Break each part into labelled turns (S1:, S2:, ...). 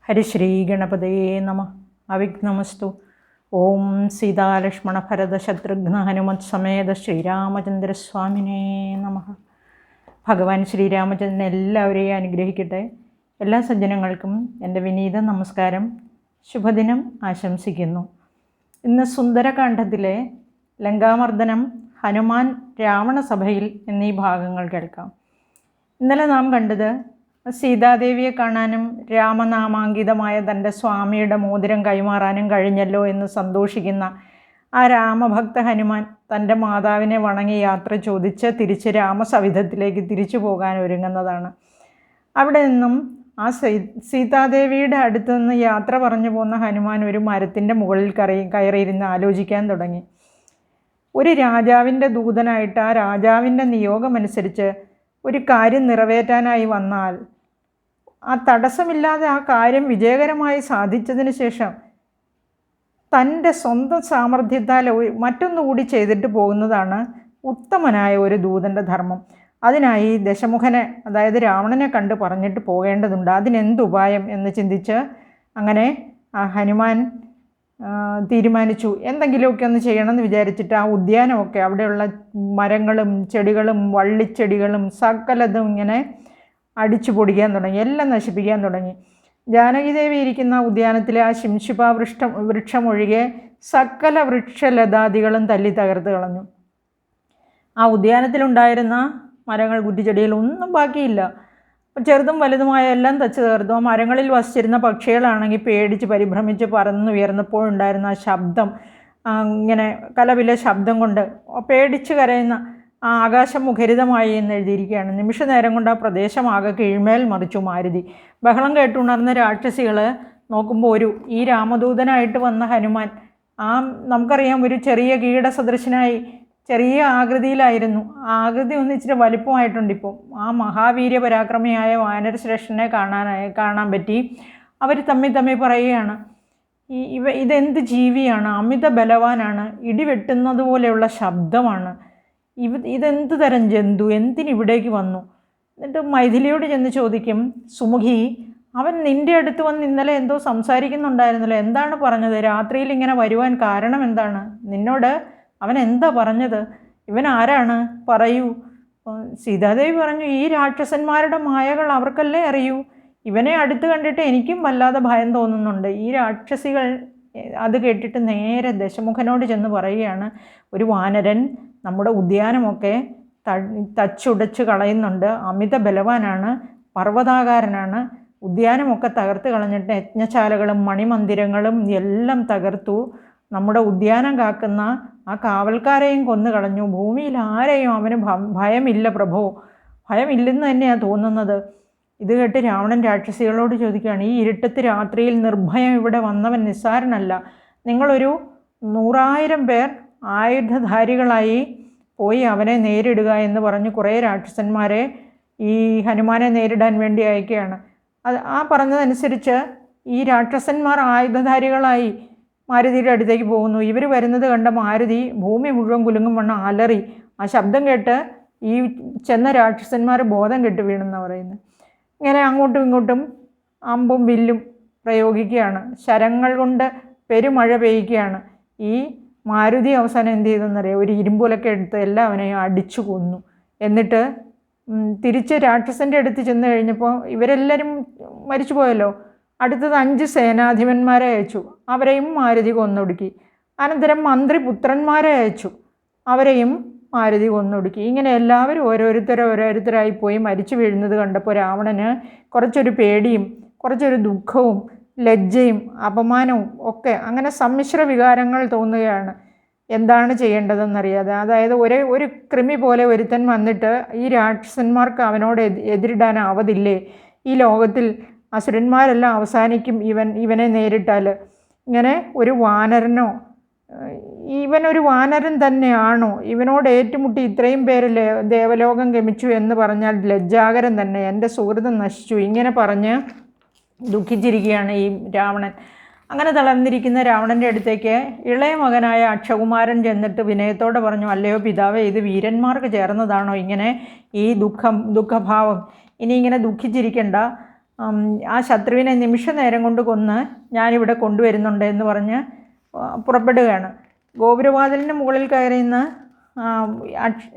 S1: ഹരിശ്രീ ഗണപതേ നമ. അവിഘ്നമസ്തു. ഓം സീതാലക്ഷ്മണ ഭരത ശത്രുഘ്ന ഹനുമത് സമേത ശ്രീരാമചന്ദ്രസ്വാമിനേ നമ. ഭഗവാൻ ശ്രീരാമചന്ദ്രൻ എല്ലാവരെയും അനുഗ്രഹിക്കട്ടെ. എല്ലാ സജ്ജനങ്ങൾക്കും എൻ്റെ വിനീത നമസ്കാരം, ശുഭദിനം ആശംസിക്കുന്നു. ഇന്ന് സുന്ദരകാന്ഡത്തിലെ ലങ്കാമർദ്ദനം, ഹനുമാൻ രാവണസഭയിൽ എന്നീ ഭാഗങ്ങൾ കേൾക്കാം. ഇന്നലെ നാം കണ്ടത് സീതാദേവിയെ കാണാനും രാമനാമാങ്കിതമായ തൻ്റെ സ്വാമിയുടെ മോതിരം കൈമാറാനും കഴിഞ്ഞല്ലോ എന്ന് സന്തോഷിക്കുന്ന ആ രാമഭക്ത ഹനുമാൻ തൻ്റെ മാതാവിനെ വണങ്ങി യാത്ര ചോദിച്ച് തിരിച്ച് രാമസവിധത്തിലേക്ക് തിരിച്ചു പോകാൻ ഒരുങ്ങുന്നതാണ്. അവിടെ നിന്നും ആ സീതാദേവിയുടെ അടുത്ത് നിന്ന് യാത്ര പറഞ്ഞു പോകുന്ന ഹനുമാൻ ഒരു മരത്തിൻ്റെ മുകളിൽ കയറിയിരുന്ന് ആലോചിക്കാൻ തുടങ്ങി. ഒരു രാജാവിൻ്റെ ദൂതനായിട്ട് ആ രാജാവിൻ്റെ നിയോഗമനുസരിച്ച് ഒരു കാര്യം നിറവേറ്റാനായി വന്നാൽ ആ തടസ്സമില്ലാതെ ആ കാര്യം വിജയകരമായി സാധിച്ചതിന് ശേഷം തൻ്റെ സ്വന്തം സാമർഥ്യത്താൽ മറ്റൊന്നുകൂടി ചെയ്തിട്ട് പോകുന്നതാണ് ഉത്തമനായ ഒരു ദൂതൻ്റെ ധർമ്മം. അതിനായി ദശമുഖനെ, അതായത് രാവണനെ കണ്ട് പറഞ്ഞിട്ട് പോകേണ്ടതുണ്ട്. അതിനെന്തുപായം എന്ന് ചിന്തിച്ച് അങ്ങനെ ഹനുമാൻ തീരുമാനിച്ചു, എന്തെങ്കിലുമൊക്കെ ഒന്ന് ചെയ്യണമെന്ന് വിചാരിച്ചിട്ട് ആ ഉദ്യാനമൊക്കെ, അവിടെയുള്ള മരങ്ങളും ചെടികളും വള്ളിച്ചെടികളും സകലതും ഇങ്ങനെ അടിച്ചു പൊടിക്കാൻ തുടങ്ങി, എല്ലാം നശിപ്പിക്കാൻ തുടങ്ങി. ജാനകിദേവി ഇരിക്കുന്ന ഉദ്യാനത്തിലെ ആ ശിംശുപ വൃക്ഷമൊഴികെ സകല വൃക്ഷലതാദികളും തല്ലി തകർത്ത് കളഞ്ഞു. ആ ഉദ്യാനത്തിലുണ്ടായിരുന്ന മരങ്ങൾ, കുറ്റിച്ചെടികളൊന്നും ബാക്കിയില്ല. ചെറുതും വലുതുമായ എല്ലാം തച്ച് തകർത്തു. ആ മരങ്ങളിൽ വസിച്ചിരുന്ന പക്ഷികളാണെങ്കിൽ പേടിച്ച് പരിഭ്രമിച്ച് പറന്നുയർന്നപ്പോഴുണ്ടായിരുന്ന ആ ശബ്ദം, ഇങ്ങനെ കലപില ശബ്ദം കൊണ്ട് പേടിച്ച് കരയുന്ന ആ ആകാശം മുഖരിതമായി എന്ന് എഴുതിയിരിക്കുകയാണ്. നിമിഷ നേരം കൊണ്ട് ആ പ്രദേശമാകെ കീഴ്മേൽ മറിച്ചു മാരുതി. ബഹളം കേട്ടുണർന്ന രാക്ഷസികൾ നോക്കുമ്പോൾ ഈ രാമദൂതനായിട്ട് വന്ന ഹനുമാൻ, നമുക്കറിയാം, ഒരു ചെറിയ കീടസദൃശനായി ചെറിയ ആകൃതിയിലായിരുന്നു. ആ ആകൃതി ഒന്ന് ഇച്ചിരി വലിപ്പമായിട്ടുണ്ട്. ഇപ്പോൾ ആ മഹാവീര്യ പരാക്രമിയായ വാനരശ്രേഷ്ഠനെ കാണാൻ പറ്റി. അവർ തമ്മിൽ പറയുകയാണ്, ഇതെന്ത് ജീവിയാണ്, അമിത ബലവാനാണ്, ഇടിവെട്ടുന്നത് പോലെയുള്ള ശബ്ദമാണ്, ഇതെന്ത് തരം ജന്തു, എന്തിനിവിടേക്ക് വന്നു? എന്നിട്ട് മൈഥിലിയോട് ചെന്ന് ചോദിക്കും, സുമുഖി, അവൻ നിൻ്റെ അടുത്ത് വന്ന് ഇന്നലെ എന്തോ സംസാരിക്കുന്നുണ്ടായിരുന്നല്ലോ, എന്താണ് പറഞ്ഞത്? രാത്രിയിൽ ഇങ്ങനെ വരുവാൻ കാരണം എന്താണ്? നിന്നോട് അവൻ എന്താ പറഞ്ഞത്? ഇവൻ ആരാണ്? പറയൂ. സീതാദേവി പറഞ്ഞു, ഈ രാക്ഷസന്മാരുടെ മായകൾ അവർക്കല്ലേ അറിയൂ. ഇവനെ അടുത്ത് കണ്ടിട്ട് എനിക്കും വല്ലാതെ ഭയം തോന്നുന്നുണ്ട്. ഈ രാക്ഷസികൾ അത് കേട്ടിട്ട് നേരെ ദശമുഖനോട് ചെന്ന് പറയുകയാണ്, ഒരു വാനരൻ നമ്മുടെ ഉദ്യാനമൊക്കെ തച്ചുടച്ച് കളയുന്നുണ്ട്, അമിത ബലവാനാണ്, പർവ്വതാകാരനാണ്, ഉദ്യാനമൊക്കെ തകർത്ത് കളഞ്ഞിട്ട് യജ്ഞശാലകളും മണിമന്ദിരങ്ങളും എല്ലാം തകർത്തു, നമ്മുടെ ഉദ്യാനം കാക്കുന്ന ആ കാവൽക്കാരെയും കൊന്നു കളഞ്ഞു. ഭൂമിയിൽ ആരെയും അവന് ഭയമില്ല പ്രഭോ, ഭയമില്ലെന്ന് തന്നെയാണ് തോന്നുന്നത്. ഇത് കേട്ട് രാവണൻ രാക്ഷസികളോട് ചോദിക്കുകയാണ്, ഈ ഇരുട്ടത്ത് രാത്രിയിൽ നിർഭയം ഇവിടെ വന്നവൻ നിസ്സാരനല്ല. നിങ്ങളൊരു 100,000 പേർ ആയുധധാരികളായി പോയി അവനെ നേരിടുക എന്ന് പറഞ്ഞ് കുറേ രാക്ഷസന്മാരെ ഈ ഹനുമാനെ നേരിടാൻ വേണ്ടി അയക്കുകയാണ്. ആ പറഞ്ഞതനുസരിച്ച് ഈ രാക്ഷസന്മാർ ആയുധധാരികളായി മാരുതിയുടെ അടുത്തേക്ക് പോകുന്നു. ഇവർ വരുന്നത് കണ്ട മാരുതി ഭൂമി മുഴുവൻ കുലുങ്ങും വണ്ണം അലറി. ആ ശബ്ദം കേട്ട് ഈ ചെന്ന രാക്ഷസന്മാർ ബോധം കെട്ട് വീണെന്നാണ് പറയുന്നത്. ഇങ്ങനെ അങ്ങോട്ടും ഇങ്ങോട്ടും അമ്പും വില്ലും പ്രയോഗിക്കുകയാണ്, ശരങ്ങൾ കൊണ്ട് പെരുമഴ പെയ്യുകയാണ്. ഈ മാരുതി അവസാനം എന്ത് ചെയ്തെന്നറിയാം, ഒരു ഇരുമ്പുലൊക്കെ എടുത്ത് എല്ലാവനെയും അടിച്ചു കൊന്നു. എന്നിട്ട് തിരിച്ച് രാക്ഷസൻ്റെ അടുത്ത് ചെന്ന് കഴിഞ്ഞപ്പോൾ ഇവരെല്ലാവരും മരിച്ചു പോയല്ലോ. അടുത്തത് 5 സേനാധിപന്മാരെ അയച്ചു, അവരെയും മാരുതി കൊന്നൊടുക്കി. അനന്തരം മന്ത്രിപുത്രന്മാരെ അയച്ചു, അവരെയും മാരുതി കൊന്നൊടുക്കി. ഇങ്ങനെ എല്ലാവരും ഓരോരുത്തരായി പോയി മരിച്ചു വീഴുന്നത് കണ്ടപ്പോൾ രാവണന് കുറച്ചൊരു പേടിയും കുറച്ചൊരു ദുഃഖവും ലജ്ജയും അപമാനവും ഒക്കെ, അങ്ങനെ സമ്മിശ്ര വികാരങ്ങൾ തോന്നുകയാണ്. എന്താണ് ചെയ്യേണ്ടതെന്നറിയാതെ, അതായത് ഒരു കൃമി പോലെ ഒരുത്തൻ വന്നിട്ട് ഈ രാക്ഷസന്മാർക്ക് അവനോട് എതിരിടാനാവതില്ലേ? ഈ ലോകത്തിൽ അസുരന്മാരെല്ലാം അവസാനിക്കും ഇവനെ നേരിട്ടാൽ. ഇങ്ങനെ ഒരു വാനരനോ, ഇവനൊരു വാനരൻ തന്നെയാണോ? ഇവനോട് ഏറ്റുമുട്ടി ഇത്രയും പേര് ദേവലോകം ഗമിച്ചു എന്ന് പറഞ്ഞാൽ ലജ്ജാകരം തന്നെ, എൻ്റെ സുഹൃതം നശിച്ചു. ഇങ്ങനെ പറഞ്ഞ് ദുഃഖിച്ചിരിക്കുകയാണ് ഈ രാവണൻ. അങ്ങനെ തളർന്നിരിക്കുന്ന രാവണൻ്റെ അടുത്തേക്ക് ഇളയ മകനായ അക്ഷകുമാരൻ ചെന്നിട്ട് വിനയത്തോടെ പറഞ്ഞു, അല്ലയോ പിതാവേ, ഇത് വീരന്മാർക്ക് ചേർന്നതാണോ ഇങ്ങനെ ഈ ദുഃഖഭാവം? ഇനി ഇങ്ങനെ ദുഃഖിച്ചിരിക്കണ്ട, ആ ശത്രുവിനെ നിമിഷ നേരം കൊണ്ട് കൊന്ന് ഞാനിവിടെ കൊണ്ടുവരുന്നുണ്ട് എന്ന് പറഞ്ഞ് പുറപ്പെടുകയാണ്. ഗോപുരവാതിലിന് മുകളിൽ കയറി നിന്ന്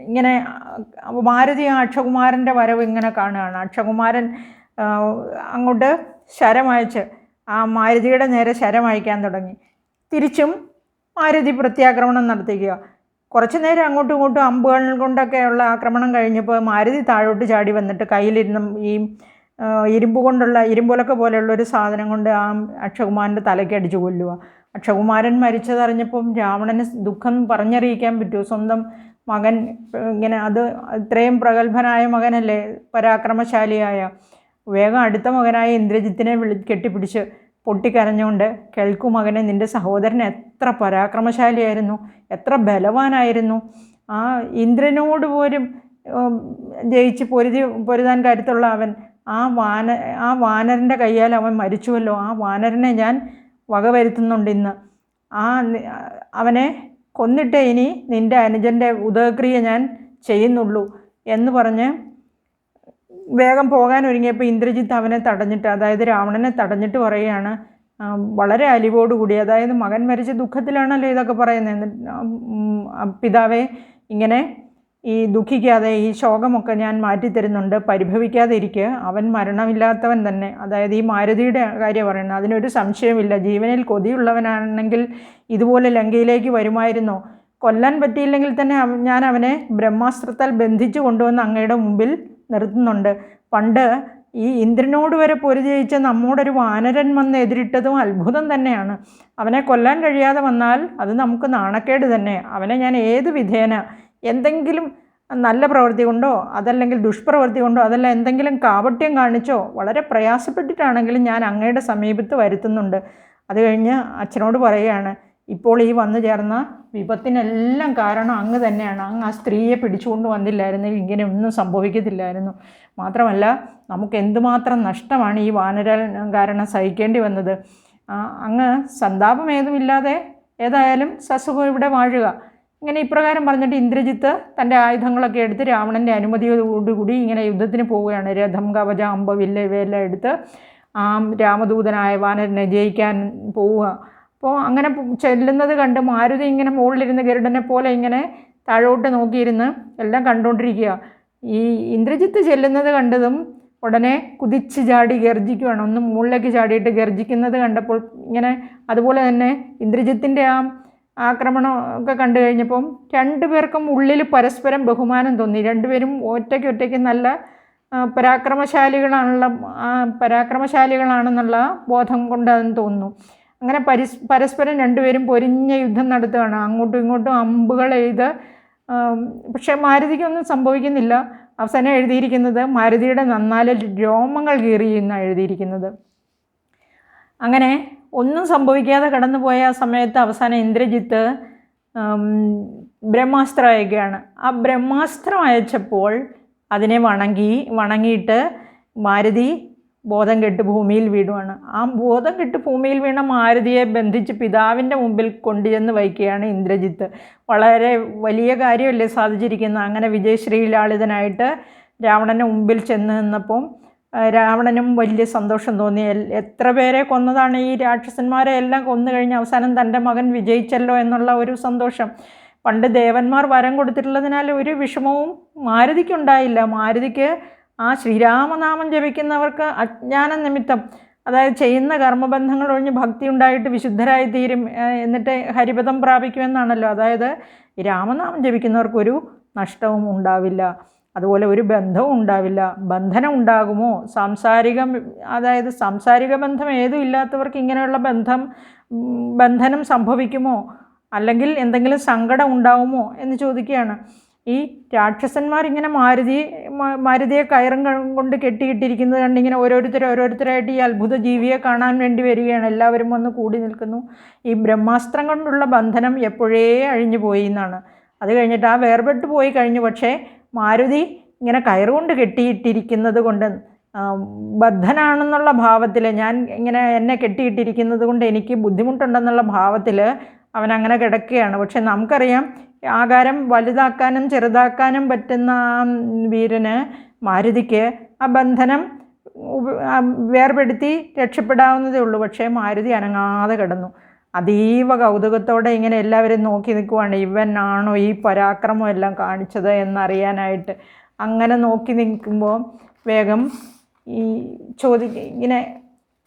S1: ഇങ്ങനെ മാരുതി അക്ഷകുമാരൻ്റെ വരവ് ഇങ്ങനെ കാണുകയാണ്. അക്ഷകുമാരൻ അങ്ങോട്ട് ശരമയച്ച് ആ മാരുതിയുടെ നേരെ ശരമയക്കാൻ തുടങ്ങി. തിരിച്ചും മാരുതി പ്രത്യാക്രമണം നടത്തിക്കുക. കുറച്ച് നേരം അങ്ങോട്ടും ഇങ്ങോട്ടും അമ്പുകൾ കൊണ്ടൊക്കെയുള്ള ആക്രമണം കഴിഞ്ഞപ്പോൾ മാരുതി താഴോട്ട് ചാടി വന്നിട്ട് കയ്യിലിരുന്ന ഈ ഇരുമ്പുലക്ക പോലെയുള്ളൊരു സാധനം കൊണ്ട് ആ അക്ഷകുമാരൻ്റെ തലയ്ക്ക് അടിച്ചു കൊല്ലുക. അക്ഷകുമാരൻ മരിച്ചതറിഞ്ഞപ്പം രാവണന് ദുഃഖം പറഞ്ഞറിയിക്കാൻ പറ്റുമോ? സ്വന്തം മകൻ ഇങ്ങനെ ഇത്രയും പ്രഗത്ഭനായ മകനല്ലേ, പരാക്രമശാലിയായ. വേഗം അടുത്ത മകനായ ഇന്ദ്രജിത്തിനെ കെട്ടിപ്പിടിച്ച് പൊട്ടിക്കരഞ്ഞുകൊണ്ട്, കേൾക്കൂ മകനെ, നിൻ്റെ സഹോദരൻ എത്ര പരാക്രമശാലിയായിരുന്നു, എത്ര ബലവാനായിരുന്നു. ആ ഇന്ദ്രനോട് പോലും ജയിച്ച് പൊരുതാൻ കരുത്തുള്ള അവൻ ആ വാനരൻ്റെ കയ്യാൽ അവൻ മരിച്ചുവല്ലോ. ആ വാനരനെ ഞാൻ വകവരുത്തുന്നുണ്ട് ഇന്ന്. അവനെ കൊന്നിട്ടേ ഇനി നിൻ്റെ അനുജൻ്റെ ഉദയക്രിയ ഞാൻ ചെയ്യുന്നുള്ളൂ എന്ന് പറഞ്ഞ് വേഗം പോകാൻ ഒരുങ്ങിയപ്പോൾ ഇന്ദ്രജിത്ത് അവനെ തടഞ്ഞിട്ട്, അതായത് രാവണനെ തടഞ്ഞിട്ട് പറയുകയാണ് വളരെ അലിവോടുകൂടി, അതായത് മകൻ മരിച്ച ദുഃഖത്തിലാണല്ലോ ഇതൊക്കെ പറയുന്നത്. പിതാവേ, ഇങ്ങനെ ഈ ദുഃഖിക്കാതെ ഈ ശോകമൊക്കെ ഞാൻ മാറ്റിത്തരുന്നുണ്ട്, പരിഭവിക്കാതെ ഇരിക്കുക. അവൻ മരണമില്ലാത്തവൻ തന്നെ. അതായത് ഈ മാരുതിയുടെ കാര്യം പറയുന്നത്, അതിനൊരു സംശയമില്ല. ജീവനിൽ കൊതിയുള്ളവനാണെങ്കിൽ ഇതുപോലെ ലങ്കയിലേക്ക് വരുമായിരുന്നോ? കൊല്ലാൻ പറ്റിയില്ലെങ്കിൽ തന്നെ ഞാൻ അവനെ ബ്രഹ്മാസ്ത്രത്താൽ ബന്ധിച്ചു കൊണ്ടുവന്ന് അങ്ങയുടെ മുമ്പിൽ നിർത്തുന്നുണ്ട്. പണ്ട് ഈ ഇന്ദ്രനോട് വരെ പൊരുജയിച്ച നമ്മോടൊരു വാനരൻ വന്ന് എതിരിട്ടതും അത്ഭുതം തന്നെയാണ്. അവനെ കൊല്ലാൻ കഴിയാതെ വന്നാൽ അത് നമുക്ക് നാണക്കേട് തന്നെ. അവനെ ഞാൻ ഏത് വിധേന എന്തെങ്കിലും നല്ല പ്രവൃത്തി കൊണ്ടോ അതല്ലെങ്കിൽ ദുഷ്പ്രവൃത്തി കൊണ്ടോ അതല്ല എന്തെങ്കിലും കാപട്യം കാണിച്ചോ വളരെ പ്രയാസപ്പെട്ടിട്ടാണെങ്കിലും ഞാൻ അങ്ങയുടെ സമീപത്ത് വരുത്തുന്നുണ്ട്. അത് കഴിഞ്ഞ് അച്ഛനോട് പറയുകയാണ്, ഇപ്പോൾ ഈ വന്നു ചേർന്ന വിപത്തിനെല്ലാം കാരണം അങ്ങ് തന്നെയാണ്. അങ്ങ് ആ സ്ത്രീയെ പിടിച്ചുകൊണ്ട് വന്നില്ലായിരുന്നെങ്കിൽ ഇങ്ങനെ ഒന്നും സംഭവിക്കത്തില്ലായിരുന്നു. മാത്രമല്ല നമുക്ക് എന്തുമാത്രം നഷ്ടമാണ് ഈ വാനര കാരണം സഹിക്കേണ്ടി വന്നത്. അങ്ങ് സന്താപം ഏതുമില്ലാതെ ഏതായാലും സസുഖം ഇവിടെ വാഴുക. ഇങ്ങനെ ഇപ്രകാരം പറഞ്ഞിട്ട് ഇന്ദ്രജിത്ത് തൻ്റെ ആയുധങ്ങളൊക്കെ എടുത്ത് രാവണൻ്റെ അനുമതിയോടുകൂടി ഇങ്ങനെ യുദ്ധത്തിന് പോവുകയാണ്. രഥം, കവച, അമ്പ, വില്ല് ഇവയെല്ലാം എടുത്ത് ആ രാമദൂതനായ വാനരനെ ജയിക്കാൻ പോവുക. അപ്പോൾ അങ്ങനെ ചെല്ലുന്നത് കണ്ട് മാരുതി ഇങ്ങനെ മുകളിലിരുന്ന് ഗരുഡനെ പോലെ ഇങ്ങനെ താഴോട്ട് നോക്കിയിരുന്ന് എല്ലാം കണ്ടുകൊണ്ടിരിക്കുക. ഈ ഇന്ദ്രജിത്ത് ചെല്ലുന്നത് കണ്ടതും ഉടനെ കുതിച്ച് ചാടി ഗർജിക്കുകയാണ്. ഒന്ന് മുകളിലേക്ക് ചാടിയിട്ട് ഗർജിക്കുന്നത് കണ്ടപ്പോൾ ഇങ്ങനെ അതുപോലെ തന്നെ ഇന്ദ്രജിത്തിൻ്റെ ആ ആക്രമണം ഒക്കെ കണ്ടു കഴിഞ്ഞപ്പം രണ്ടുപേർക്കും ഉള്ളിൽ പരസ്പരം ബഹുമാനം തോന്നി. രണ്ടുപേരും ഒറ്റയ്ക്ക് നല്ല പരാക്രമശാലികളാണെന്നുള്ള ബോധം കൊണ്ട് അതെന്ന് തോന്നുന്നു. അങ്ങനെ പരസ്പരം രണ്ടുപേരും പൊരിഞ്ഞ യുദ്ധം നടത്തുകയാണ്. അങ്ങോട്ടും ഇങ്ങോട്ടും അമ്പുകൾ എഴുത്. പക്ഷേ മാരുതിക്കൊന്നും സംഭവിക്കുന്നില്ല. അവസാനം എഴുതിയിരിക്കുന്നത് മാരുതിയുടെ നന്നാലിൽ രോമങ്ങൾ കീറി എന്നാണ് എഴുതിയിരിക്കുന്നത്. അങ്ങനെ ഒന്നും സംഭവിക്കാതെ കടന്നുപോയ ആ സമയത്ത് അവസാനം ഇന്ദ്രജിത്ത് ബ്രഹ്മാസ്ത്രം അയക്കുകയാണ്. ആ ബ്രഹ്മാസ്ത്രം അയച്ചപ്പോൾ അതിനെ വണങ്ങിയിട്ട് മാരുതി ബോധം കെട്ട് ഭൂമിയിൽ വീഴുവാണ്. ആ ബോധം കെട്ട് ഭൂമിയിൽ വീണ മാരുതിയെ ബന്ധിച്ച് പിതാവിൻ്റെ മുമ്പിൽ കൊണ്ടുചെന്ന് വയ്ക്കുകയാണ് ഇന്ദ്രജിത്ത്. വളരെ വലിയ കാര്യമല്ലേ സാധിച്ചിരിക്കുന്നത്. അങ്ങനെ വിജയശ്രീലാളിതനായിട്ട് രാവണൻ്റെ മുമ്പിൽ ചെന്ന് നിന്നപ്പം രാവണനും വലിയ സന്തോഷം തോന്നി. എത്ര പേരെ കൊന്നതാണ്, ഈ രാക്ഷസന്മാരെ എല്ലാം കൊന്നു കഴിഞ്ഞ് അവസാനം തൻ്റെ മകൻ വിജയിച്ചല്ലോ എന്നുള്ള ഒരു സന്തോഷം. പണ്ട് ദേവന്മാർ വരം കൊടുത്തിട്ടുള്ളതിനാൽ ഒരു വിഷമവും മാരുതിക്കുണ്ടായില്ല. മാരുതിക്ക് ആ ശ്രീരാമനാമം ജപിക്കുന്നവർക്ക് അജ്ഞാന നിമിത്തം, അതായത് ചെയ്യുന്ന കർമ്മബന്ധങ്ങൾ ഒഴിഞ്ഞ് ഭക്തി ഉണ്ടായിട്ട് വിശുദ്ധരായി തീരും, എന്നിട്ട് ഹരിപദം പ്രാപിക്കുമെന്നാണല്ലോ. അതായത് രാമനാമം ജപിക്കുന്നവർക്കൊരു നഷ്ടവും ഉണ്ടാവില്ല, അതുപോലെ ഒരു ബന്ധവും ഉണ്ടാവില്ല. ബന്ധനം ഉണ്ടാകുമോ? അതായത് സാംസാരിക ബന്ധം ഏതും ഇല്ലാത്തവർക്ക് ഇങ്ങനെയുള്ള ബന്ധനം സംഭവിക്കുമോ? അല്ലെങ്കിൽ എന്തെങ്കിലും സങ്കടം ഉണ്ടാവുമോ എന്ന് ചോദിക്കുകയാണ്. ഈ രാക്ഷസന്മാരിങ്ങനെ മാരുതിയെ കയറും കൊണ്ട് കെട്ടിയിട്ടിരിക്കുന്നത് കണ്ടിങ്ങനെ ഓരോരുത്തരായിട്ട് ഈ അത്ഭുത ജീവിയെ കാണാൻ വേണ്ടി വരികയാണ്. എല്ലാവരും വന്ന് കൂടി നിൽക്കുന്നു. ഈ ബ്രഹ്മാസ്ത്രം കൊണ്ടുള്ള ബന്ധനം എപ്പോഴേ അഴിഞ്ഞു പോയി എന്നാണ്. അത് കഴിഞ്ഞിട്ട് ആ വേർപെട്ട് പോയി കഴിഞ്ഞു. പക്ഷേ മാരുതി ഇങ്ങനെ കയറുകൊണ്ട് കെട്ടിയിട്ടിരിക്കുന്നത് കൊണ്ട് ബദ്ധനാണെന്നുള്ള ഭാവത്തിൽ, ഞാൻ ഇങ്ങനെ എന്നെ കെട്ടിയിട്ടിരിക്കുന്നത് കൊണ്ട് എനിക്ക് ബുദ്ധിമുട്ടുണ്ടെന്നുള്ള ഭാവത്തിൽ അവനങ്ങനെ കിടക്കുകയാണ്. പക്ഷെ നമുക്കറിയാം ആകാരം വലുതാക്കാനും ചെറുതാക്കാനും പറ്റുന്ന ആ വീരന് മാരുതിക്ക് ആ ബന്ധനം വേർപെടുത്തി രക്ഷപ്പെടാവുന്നതേ ഉള്ളൂ. പക്ഷേ മാരുതി അനങ്ങാതെ കിടന്നു. അതീവ കൗതുകത്തോടെ ഇങ്ങനെ എല്ലാവരും നോക്കി നിൽക്കുവാണ്, ഇവനാണോ ഈ പരാക്രമം എല്ലാം കാണിച്ചത് എന്നറിയാനായിട്ട്. അങ്ങനെ നോക്കി നിൽക്കുമ്പോൾ വേഗം ഈ ഇങ്ങനെ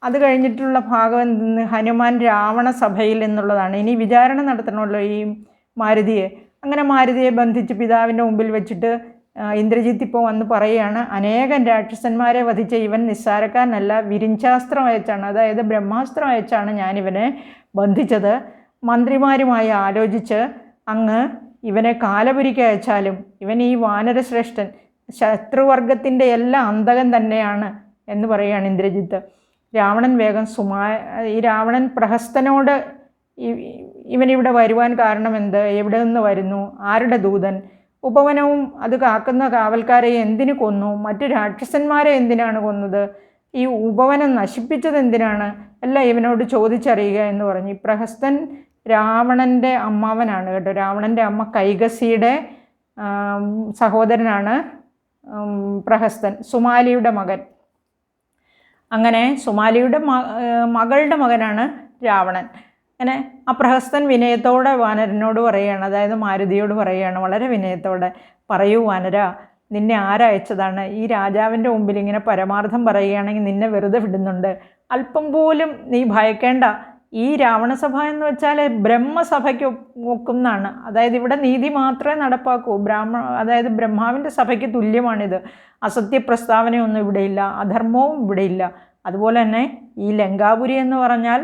S1: അത് കഴിഞ്ഞിട്ടുള്ള ഭാഗം എന്തെന്ന്, ഹനുമാൻ രാവണ സഭയിൽ എന്നുള്ളതാണ്. ഇനി വിചാരണ നടത്തണമല്ലോ ഈ മാരുതിയെ. അങ്ങനെ മാരുതിയെ ബന്ധിച്ച് പിതാവിൻ്റെ മുമ്പിൽ വെച്ചിട്ട് ഇന്ദ്രജിത്ത് ഇപ്പോൾ വന്ന് പറയുകയാണ്, അനേകം രാക്ഷസന്മാരെ വധിച്ച ഇവൻ നിസ്സാരക്കാരനല്ല, വിരിഞ്ചാസ്ത്രം അയച്ചാണ്, അതായത് ബ്രഹ്മാസ്ത്രം അയച്ചാണ് ഞാനിവനെ ബന്ധിച്ചത്. മന്ത്രിമാരുമായി ആലോചിച്ച് അങ്ങ് ഇവനെ കാലപുരിക്ക് അയച്ചാലും ഇവൻ ഈ വാനരശ്രേഷ്ഠൻ ശത്രുവർഗത്തിൻ്റെ എല്ലാ അന്തകൻ തന്നെയാണ് എന്ന് പറയുകയാണ് ഇന്ദ്രജിത്ത്. രാവണൻ വേഗം ഈ രാവണൻ പ്രഹസ്തനോട് ഇവനിവിടെ വരുവാൻ കാരണമെന്ത്, എവിടെ നിന്ന് വരുന്നു, ആരുടെ ദൂതൻ, ഉപവനവും അത് കാക്കുന്ന കാവൽക്കാരെ എന്തിനു കൊന്നു, മറ്റു രാക്ഷസന്മാരെ എന്തിനാണ് കൊന്നത്, ഈ ഉപവനം നശിപ്പിച്ചത് എന്തിനാണ്, എല്ലാം ഇവനോട് ചോദിച്ചറിയുക എന്ന് പറഞ്ഞു. ഈ പ്രഹസ്തൻ രാവണൻ്റെ അമ്മാവനാണ് കേട്ടോ. രാവണൻ്റെ അമ്മ കൈകസിയുടെ സഹോദരനാണ് പ്രഹസ്തൻ, സുമാലിയുടെ മകൻ. അങ്ങനെ സുമാലിയുടെ മകളുടെ മകനാണ് രാവണൻ. അങ്ങനെ ആ പ്രഹസ്തൻ വിനയത്തോടെ വാനരനോട് പറയുകയാണ്, അതായത് മാരുതിയോട് പറയുകയാണ് വളരെ വിനയത്തോടെ, പറയൂ വാനര, നിന്നെ ആരയച്ചതാണ്? ഈ രാജാവിൻ്റെ മുമ്പിൽ ഇങ്ങനെ പരമാർത്ഥം പറയുകയാണെങ്കിൽ നിന്നെ വെറുതെ വിടുന്നുണ്ട്. അല്പം പോലും നീ ഭയക്കേണ്ട. ഈ രാവണസഭ എന്ന് വെച്ചാൽ ബ്രഹ്മസഭയ്ക്ക് ഒക്കുന്നതാണ്. അതായത് ഇവിടെ നീതി മാത്രമേ നടപ്പാക്കൂ. അതായത് ബ്രഹ്മാവിൻ്റെ സഭയ്ക്ക് തുല്യമാണിത്. അസത്യ പ്രസ്താവനയൊന്നും ഇവിടെയില്ല, അധർമ്മവും ഇവിടെയില്ല. അതുപോലെ തന്നെ ഈ ലങ്കാപുരി എന്ന് പറഞ്ഞാൽ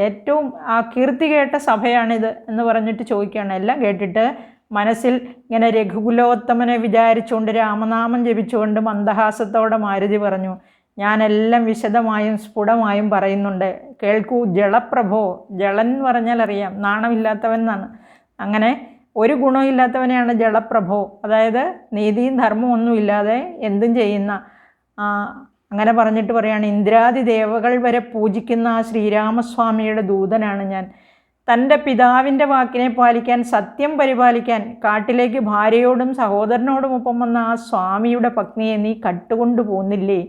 S1: ഏറ്റവും കീർത്തി കേട്ട സഭയാണിത് എന്ന് പറഞ്ഞിട്ട് ചോദിക്കുകയാണ്. എല്ലാം കേട്ടിട്ട് മനസ്സിൽ ഇങ്ങനെ രഘുകുലോത്തമനെ വിചാരിച്ചുകൊണ്ട് രാമനാമം ജപിച്ചുകൊണ്ട് മന്ദഹാസത്തോടെ മാരുതി പറഞ്ഞു, ഞാനെല്ലാം വിശദമായും സ്ഫുടമായും പറയുന്നുണ്ട്, കേൾക്കൂ ജളപ്രഭോ. ജളൻ എന്ന് പറഞ്ഞാൽ അറിയാം, നാണമില്ലാത്തവൻ എന്നാണ്. അങ്ങനെ ഒരു ഗുണമില്ലാത്തവനെയാണ് ജളപ്രഭോ, അതായത് നീതിയും ധർമ്മവും ഒന്നുമില്ലാതെ എന്തും ചെയ്യുന്ന. അങ്ങനെ പറഞ്ഞിട്ട് പറയാണ്, ഇന്ദ്രാദി ദേവകൾ വരെ പൂജിക്കുന്ന ആ ശ്രീരാമസ്വാമിയുടെ ദൂതനാണ് ഞാൻ. തൻ്റെ പിതാവിൻ്റെ വാക്കിനെ പാലിക്കാൻ, സത്യം പരിപാലിക്കാൻ കാട്ടിലേക്ക് ഭാര്യയോടും സഹോദരനോടുമൊപ്പം വന്ന ആ സ്വാമിയുടെ പത്നിയെ നീ കട്ടുകൊണ്ടു പോന്നില്ലേ?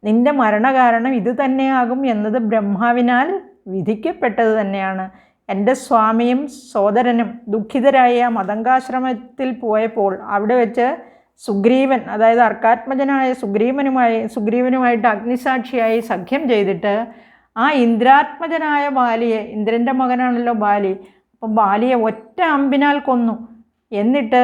S1: നിന്റെ മരണകാരണം ഇത് തന്നെയാകും എന്നത് ബ്രഹ്മാവിനാൽ വിധിക്കപ്പെട്ടത് തന്നെയാണ്. എൻ്റെ സ്വാമിയും സോദരനും ദുഃഖിതരായ മതങ്കാശ്രമത്തിൽ പോയപ്പോൾ അവിടെ വെച്ച് സുഗ്രീവൻ, അതായത് അർക്കാത്മജനായ സുഗ്രീവനുമായിട്ട് അഗ്നിസാക്ഷിയായി സഖ്യം ചെയ്തിട്ട് ആ ഇന്ദ്രാത്മജനായ ബാലിയെ, ഇന്ദ്രൻ്റെ മകനാണല്ലോ ബാലി, അപ്പം ബാലിയെ ഒറ്റ അമ്പിനാൽ കൊന്നു. എന്നിട്ട്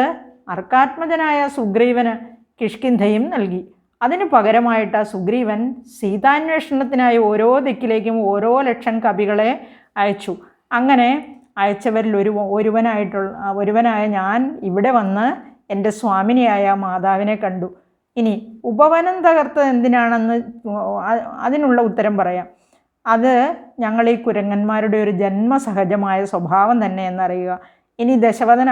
S1: അർക്കാത്മജനായ സുഗ്രീവന് കിഷ്കിന്ധയും നൽകി. അതിന് പകരമായിട്ട് ആ സുഗ്രീവൻ സീതാന്വേഷണത്തിനായി ഓരോ ദിക്കിലേക്കും ഓരോ ലക്ഷം കവികളെ അയച്ചു. അങ്ങനെ അയച്ചവരിൽ ഒരുവനായ ഞാൻ ഇവിടെ വന്ന് എൻ്റെ സ്വാമിനിയായ മാതാവിനെ കണ്ടു. ഇനി ഉപവനം തകർത്തത് എന്തിനാണെന്ന് അതിനുള്ള ഉത്തരം പറയാം. അത് ഞങ്ങൾ ഈ കുരങ്ങന്മാരുടെ ഒരു ജന്മസഹജമായ സ്വഭാവം തന്നെ എന്നറിയുക. ഇനി ദശവദന,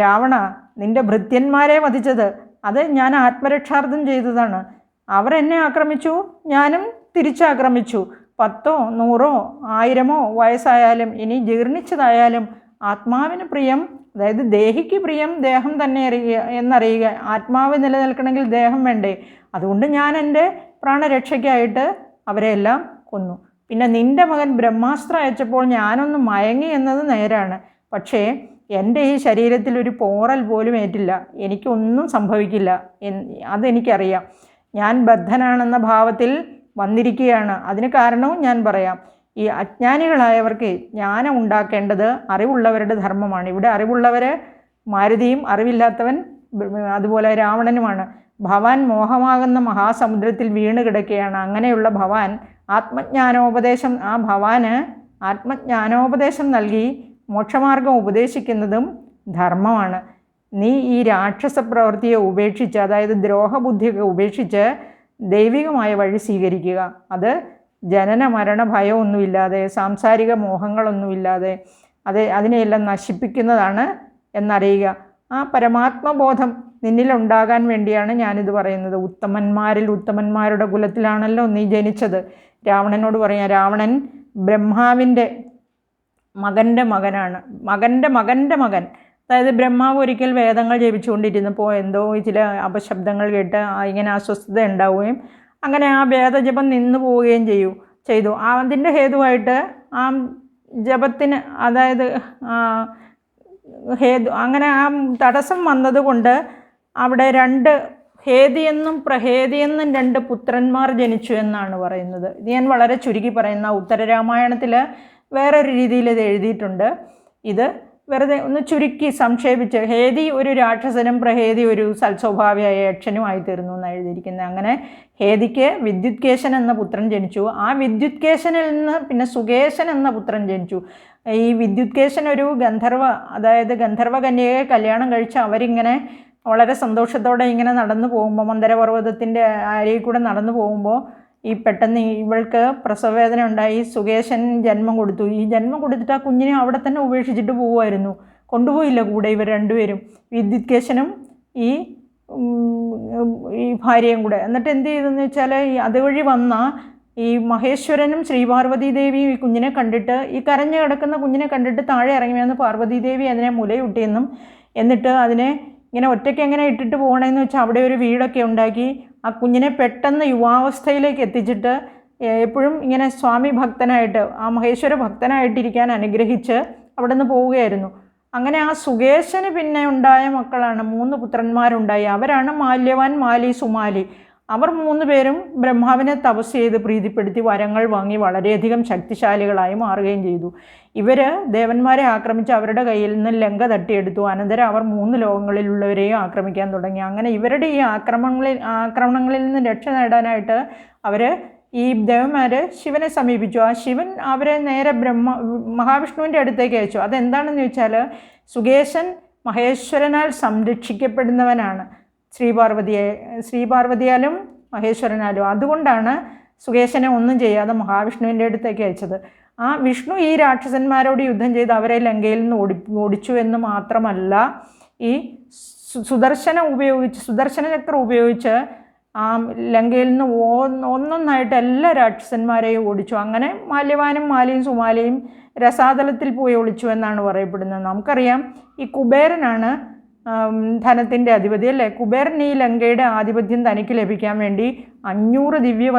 S1: രാവണ, നിൻ്റെ ഭൃത്യന്മാരെ വധിച്ചത് അത് ഞാൻ ആത്മരക്ഷാർത്ഥം ചെയ്തതാണ്. അവർ എന്നെ ആക്രമിച്ചു, ഞാനും തിരിച്ചാക്രമിച്ചു. 10, 100, 1000 വയസ്സായാലും ഇനി ജീർണിച്ചതായാലും ആത്മാവിന് പ്രിയം, അതായത് ദേഹിക്ക് പ്രിയം ദേഹം തന്നെ എന്നറിയുക. ആത്മാവ് നിലനിൽക്കണമെങ്കിൽ ദേഹം വേണ്ടേ? അതുകൊണ്ട് ഞാൻ എൻ്റെ പ്രാണരക്ഷയ്ക്കായിട്ട് അവരെല്ലാം കൊന്നു. പിന്നെ നിൻ്റെ മകൻ ബ്രഹ്മാസ്ത്രം അയച്ചപ്പോൾ ഞാനൊന്ന് മയങ്ങി എന്നത് നേരാണ്. പക്ഷേ എൻ്റെ ഈ ശരീരത്തിൽ ഒരു പോറൽ പോലും ഏറ്റില്ല, എനിക്കൊന്നും സംഭവിക്കില്ല, അതെനിക്കറിയാം. ഞാൻ ബദ്ധനാണെന്ന ഭാവത്തിൽ വന്നിരിക്കുകയാണ്. അതിന് കാരണവും ഞാൻ പറയാം. ഈ അജ്ഞാനികളായവർക്ക് ജ്ഞാനം ഉണ്ടാക്കേണ്ടത് അറിവുള്ളവരുടെ ധർമ്മമാണ്. ഇവിടെ അറിവുള്ളവർ മാരുതിയും അറിവില്ലാത്തവൻ അതുപോലെ രാവണനുമാണ്. ഭവാൻ മോഹമാകുന്ന മഹാസമുദ്രത്തിൽ വീണ് കിടക്കുകയാണ്. അങ്ങനെയുള്ള ഭവാൻ ഭവാന് ആത്മജ്ഞാനോപദേശം നൽകി മോക്ഷമാർഗം ഉപദേശിക്കുന്നതും ധർമ്മമാണ്. നീ ഈ രാക്ഷസ പ്രവൃത്തിയെ ഉപേക്ഷിച്ച്, അതായത് ദ്രോഹബുദ്ധിയൊക്കെ ഉപേക്ഷിച്ച് ദൈവികമായ വഴി സ്വീകരിക്കുക. അത് ജനന മരണ ഭയമൊന്നുമില്ലാതെ, സാംസാരിക മോഹങ്ങളൊന്നുമില്ലാതെ അതിനെയെല്ലാം നശിപ്പിക്കുന്നതാണ് എന്നറിയുക. ആ പരമാത്മബോധം നിന്നിലുണ്ടാകാൻ വേണ്ടിയാണ് ഞാനിത് പറയുന്നത്. ഉത്തമന്മാരിൽ ഉത്തമന്മാരുടെ കുലത്തിലാണല്ലോ നീ ജനിച്ചത്. രാവണനോട് പറയാം, രാവണൻ ബ്രഹ്മാവിൻ്റെ മകൻ്റെ മകനാണ്, മകൻ്റെ മകൻ. അതായത് ബ്രഹ്മാവ് ഒരിക്കൽ വേദങ്ങൾ ജപിച്ചുകൊണ്ടിരുന്നപ്പോൾ എന്തോ ചില അപശബ്ദങ്ങൾ കേട്ട് ഇങ്ങനെ അസ്വസ്ഥത ഉണ്ടാവുകയും അങ്ങനെ ആ ഭേദജപം നിന്നു പോവുകയും ചെയ്തു. അതിൻ്റെ ഹേതുവായിട്ട് ആ ജപത്തിന്, അതായത് അങ്ങനെ ആ തടസ്സം വന്നതുകൊണ്ട് അവിടെ 2 ഹേതിയെന്നും പ്രഹേതിയെന്നും 2 പുത്രന്മാർ ജനിച്ചു എന്നാണ് പറയുന്നത്. ഇത് ഞാൻ വളരെ ചുരുക്കി പറയുന്ന, ഉത്തരരാമായണത്തിൽ വേറൊരു രീതിയിൽ ഇത് എഴുതിയിട്ടുണ്ട്. ഇത് വെറുതെ ഒന്ന് ചുരുക്കി സംക്ഷേപിച്ച്, ഹേതി ഒരു രാക്ഷസനും പ്രഹേതി ഒരു സൽസ്വഭാവിയായ യക്ഷനുമായി തീർന്നു എന്നാണ് എഴുതിയിരിക്കുന്നത്. അങ്ങനെ ഹേതിക്ക് വിദ്യുത്കേശൻ എന്ന പുത്രൻ ജനിച്ചു. ആ വിദ്യുത്കേശനിൽ നിന്ന് പിന്നെ സുകേശൻ എന്ന പുത്രൻ ജനിച്ചു. ഈ വിദ്യുത്കേശൻ ഒരു അതായത് ഗന്ധർവ കന്യകയെ കല്യാണം കഴിച്ച് അവരിങ്ങനെ വളരെ സന്തോഷത്തോടെ ഇങ്ങനെ നടന്നു പോകുമ്പോൾ, മന്ദരപർവ്വതത്തിൻ്റെ അരികിൽ കൂടെ നടന്നു പോകുമ്പോൾ പെട്ടെന്ന് ഇവൾക്ക് പ്രസവവേദന ഉണ്ടായി. സുകേശൻ ജന്മം കൊടുത്തു. ഈ ജന്മം കൊടുത്തിട്ട് ആ കുഞ്ഞിനെ അവിടെ തന്നെ ഉപേക്ഷിച്ചിട്ട് പോവുമായിരുന്നു. കൊണ്ടുപോയില്ല കൂടെ ഇവർ രണ്ടുപേരും, വിദ്യുത്കേശനും ഈ ഭാര്യയും കൂടെ. എന്നിട്ട് എന്ത് ചെയ്തെന്ന് വെച്ചാൽ, അതുവഴി വന്ന ഈ മഹേശ്വരനും ശ്രീപാർവതീദേവിയും ഈ കുഞ്ഞിനെ കണ്ടിട്ട്, ഈ കരഞ്ഞു കിടക്കുന്ന കുഞ്ഞിനെ കണ്ടിട്ട് താഴെ ഇറങ്ങി വന്ന് പാർവതീദേവി അതിനെ മുലയൂട്ടിയെന്നും, എന്നിട്ട് അതിനെ ഇങ്ങനെ ഒറ്റയ്ക്ക് എങ്ങനെ ഇട്ടിട്ട് പോകണമെന്ന് വെച്ചാൽ അവിടെ ഒരു വീടൊക്കെ ഉണ്ടാക്കി ആ കുഞ്ഞിനെ പെട്ടെന്ന് യുവാവസ്ഥയിലേക്ക് എത്തിച്ചിട്ട് എപ്പോഴും ഇങ്ങനെ സ്വാമി ഭക്തനായിട്ട്, ആ മഹേശ്വര ഭക്തനായിട്ടിരിക്കാൻ അനുഗ്രഹിച്ച് അവിടെ നിന്ന് പോവുകയായിരുന്നു. അങ്ങനെ ആ സുകേശന് പിന്നെ ഉണ്ടായ മക്കളാണ് 3 പുത്രന്മാരുണ്ടായി. അവരാണ് മാല്യവാൻ, മാലി, സുമാലി. അവർ 3 പേരും ബ്രഹ്മാവിനെ തപസ് ചെയ്ത് പ്രീതിപ്പെടുത്തി വരങ്ങൾ വാങ്ങി വളരെയധികം ശക്തിശാലികളായി മാറുകയും ചെയ്തു. ഇവർ ദേവന്മാരെ ആക്രമിച്ച് അവരുടെ കയ്യിൽ നിന്ന് ലങ്ക തട്ടിയെടുത്തു. അനന്തരം അവർ 3 ലോകങ്ങളിലുള്ളവരെയും ആക്രമിക്കാൻ തുടങ്ങി. അങ്ങനെ ഇവരുടെ ഈ ആക്രമണങ്ങളിൽ നിന്ന് രക്ഷ നേടാനായിട്ട് അവർ ഈ ദേവന്മാർ ശിവനെ സമീപിച്ചു. ആ ശിവൻ അവരെ നേരെ മഹാവിഷ്ണുവിൻ്റെ അടുത്തേക്ക് അയച്ചു. അതെന്താണെന്ന് ചോദിച്ചാൽ, സുകേശൻ മഹേശ്വരനാൽ സംരക്ഷിക്കപ്പെടുന്നവനാണ്, ശ്രീപാർവതിയാലും മഹേശ്വരനാലും. അതുകൊണ്ടാണ് സുകേശനെ ഒന്നും ചെയ്യാതെ മഹാവിഷ്ണുവിൻ്റെ അടുത്തേക്ക് അയച്ചത്. ആ വിഷ്ണു ഈ രാക്ഷസന്മാരോട് യുദ്ധം ചെയ്ത് അവരെ ലങ്കയിൽ നിന്ന് ഓടിച്ചു എന്ന് മാത്രമല്ല, ഈ സുദർശന ചക്രം ഉപയോഗിച്ച് ആ ലങ്കയിൽ നിന്ന് ഒന്നൊന്നായിട്ട് എല്ലാ രാക്ഷസന്മാരെയും ഓടിച്ചു. അങ്ങനെ മാല്യവാനും മാലിയും സുമാലിയും രസാതലത്തിൽ പോയി ഒളിച്ചു എന്നാണ് പറയപ്പെടുന്നത്. നമുക്കറിയാം, ഈ കുബേരനാണ് ധനത്തിൻ്റെ അധിപതി അല്ലേ. കുബേരൻ ഈ ലങ്കയുടെ ആധിപത്യം തനിക്ക് ലഭിക്കാൻ വേണ്ടി 500 ദിവ്യ